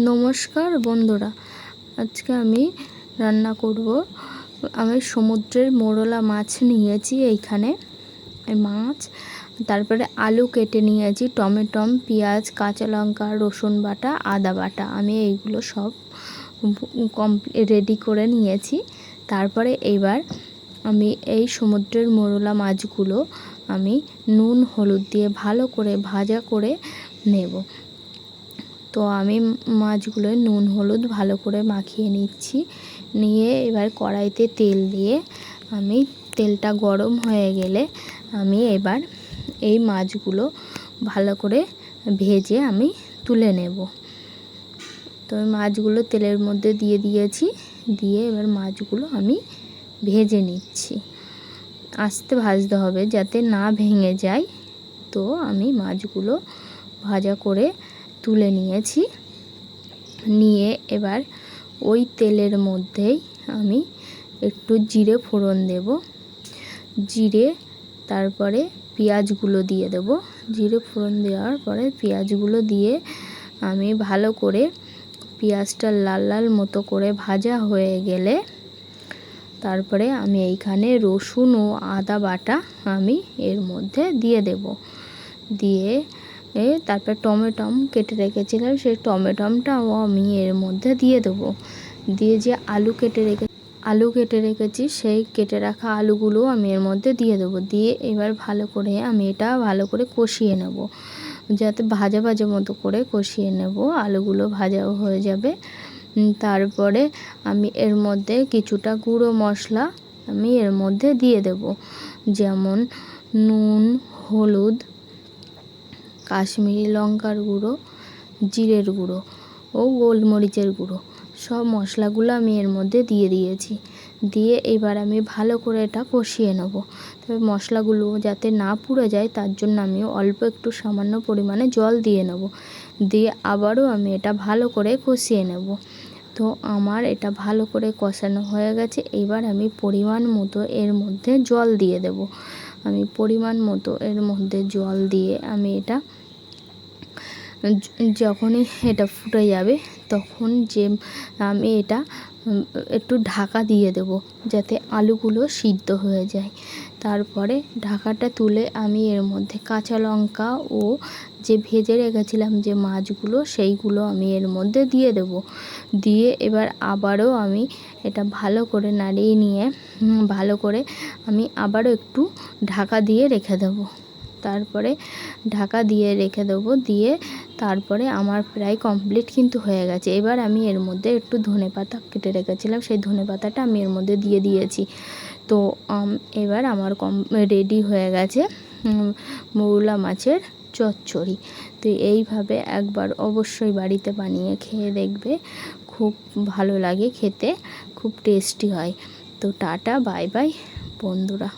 নমস্কার বন্ধুরা, আজকে আমি রান্না করব। আমি সমুদ্রের মোরলা মাছ নিয়েছি এইখানে, এই মাছ, তারপরে আলু কেটে নিয়েছি, টমেটো, পেঁয়াজ, কাঁচা লঙ্কা, রসুন বাটা, আদা বাটা। আমি এইগুলো সব রেডি করে নিয়েছি। তারপরে এইবার আমি এই সমুদ্রের মোরলা মাছগুলো আমি নুন হলুদ দিয়ে ভালো করে ভাজা করে নেব। তো আমি মাছগুলো নুন হলুদ ভালো করে মাখিয়ে নিচ্ছি। নিয়ে এবার কড়াইতে তেল দিয়ে আমি তেলটা গরম হয়ে গেলে আমি এবার এই মাছগুলো ভালো করে ভেজে আমি তুলে নেব। তো মাছগুলো তেলের মধ্যে দিয়ে দিয়েছি, দিয়ে এবার মাছগুলো আমি ভেজে নিচ্ছি। আস্তে ভাজতে হবে যাতে না ভেঙে যায়। তো আমি মাছগুলো ভাজা করে তুলে নিয়েছি। নিয়ে এবার ওই তেলের মধ্যেই আমি একটু জিরে ফোড়ন দেব। জিরে, তারপরে পেঁয়াজগুলো দিয়ে দেব। জিরে ফোড়ন দেওয়ার পরে পেঁয়াজগুলো দিয়ে আমি ভালো করে পেঁয়াজটা লাল লাল মতো করে ভাজা হয়ে গেলে তারপরে আমি এইখানে রসুন ও আদা বাটা আমি এর মধ্যে দিয়ে দেব। দিয়ে তারপর টমেটো কেটে রেখেছিলাম, সেই টমেটোটাও আমি এর মধ্যে দিয়ে দেবো। দিয়ে যে আলু কেটে রেখেছি সেই কেটে রাখা আলুগুলো আমি এর মধ্যে দিয়ে দেবো। দিয়ে এবার ভালো করে আমি এটা ভালো করে কষিয়ে নেব, যাতে ভাজা ভাজা মতো করে কষিয়ে নেব। আলুগুলো ভাজাও হয়ে যাবে। তারপরে আমি এর মধ্যে কিছুটা গুঁড়ো মশলা আমি এর মধ্যে দিয়ে দেব, যেমন নুন, হলুদ, কাশ্মীরি লঙ্কার গুঁড়ো, জিরের গুঁড়ো ও গোলমরিচের গুঁড়ো, সব মশলাগুলো আমি এর মধ্যে দিয়ে দিয়েছি। দিয়ে এবার আমি ভালো করে এটা কষিয়ে নেব। তবে মশলাগুলো যাতে না পুড়ে যায় তার জন্য আমি অল্প একটু সামান্য পরিমাণে জল দিয়ে নেব। দিয়ে আবারও আমি এটা ভালো করে কষিয়ে নেব। তো আমার এটা ভালো করে কষানো হয়ে গেছে। এবার আমি পরিমাণ মতো এর মধ্যে জল দিয়ে দেব। আমি পরিমাণ মতো এর মধ্যে জল দিয়ে আমি এটা যখনই এটা ফুটে যাবে তখন আমি এটা একটু ঢাকা দিয়ে দেব, যাতে আলুগুলো সিদ্ধ হয়ে যায়। তারপরে ঢাকাটা তুলে আমি এর মধ্যে কাঁচা লঙ্কা ও যে ভেজে রেখেছিলাম যে মাছগুলো সেইগুলো আমি এর মধ্যে দিয়ে দেব। দিয়ে এবার আবারও আমি এটা ভালো করে নাড়িয়ে নিয়ে ভালো করে আমি আবারও একটু ঢাকা দিয়ে রেখে দেবো। তারপরে ঢাকা দিয়ে রেখে দেবো। দিয়ে তারপরে আমার প্রায় কমপ্লিট কিন্তু হয়ে গেছে। এবার আমি এর মধ্যে একটু ধনেপাতা কেটে রেখেছিলাম, সেই ধনেপাতাটা আমি এর মধ্যে দিয়ে দিয়েছি। তো এবার আমার রেডি হয়ে গেছে মোরলা মাছের চচ্চড়ি। তো এইভাবে একবার অবশ্যই বাড়িতে বানিয়ে খেয়ে দেখবে, খুব ভালো লাগে খেতে, খুব টেস্টি হয়। তো টাটা, বাই বাই বন্ধুরা।